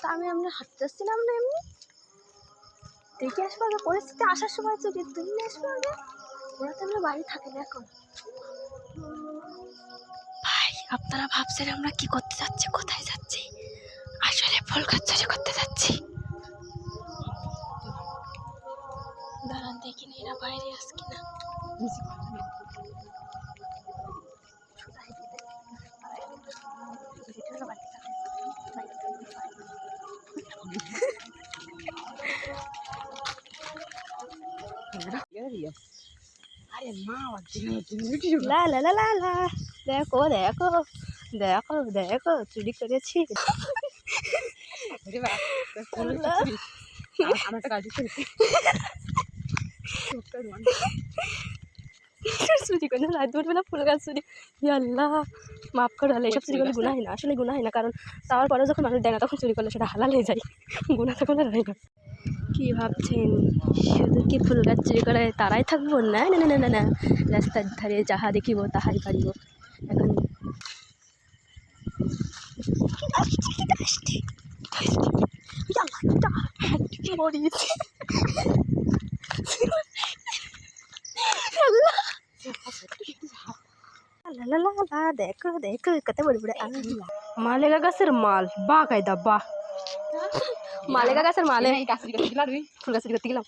তা আমরা হাঁটতে যাচ্ছিলাম না এমনি, দেখে আসবো আগে পরিস্থিতি, আসার সময় চুরি তুলে আসবো আগে। ওরা তো আমরা বাড়ি থাকে না এখন। ভাই আপনারা ভাবছেন আমরা কি করতে যাচ্ছি, কোথায় যাচ্ছি? আসলে ফুল গাছ চুরি করতে যাচ্ছি। দাঁড়ান দেখিনি এরা বাইরে আসে কিনা। লা লা লা লা লা, দেখো দেখো দেখো দেখো চুরি করেছি। চুরি করে রাত দুপুরবেলা ফুল গাছ চুরি, আল্লাহ মাফ করে। হলে এসব চুরি করলে গুনাহী না, আসলে গুনাহী না, কারণ তার পরেও যখন মানুষ দেয় না তখন চুরি করলে সেটা হালাল হয়ে যায়, গুনাহ তখন আর হয় না। কী ভাবছেন শুধু কি ফুল গাছ চুরি করে তারাই থাকবো? না না না না না, রাস্তার ধারে যাহা দেখিব তাহাই পারিব। এখন দেখো দেখো কত বড় বড় মালেগা গাছের মাল, বা কায়দা বাহ। মালেগা গাছের মালে ফুল গাছ করতে গেলাম।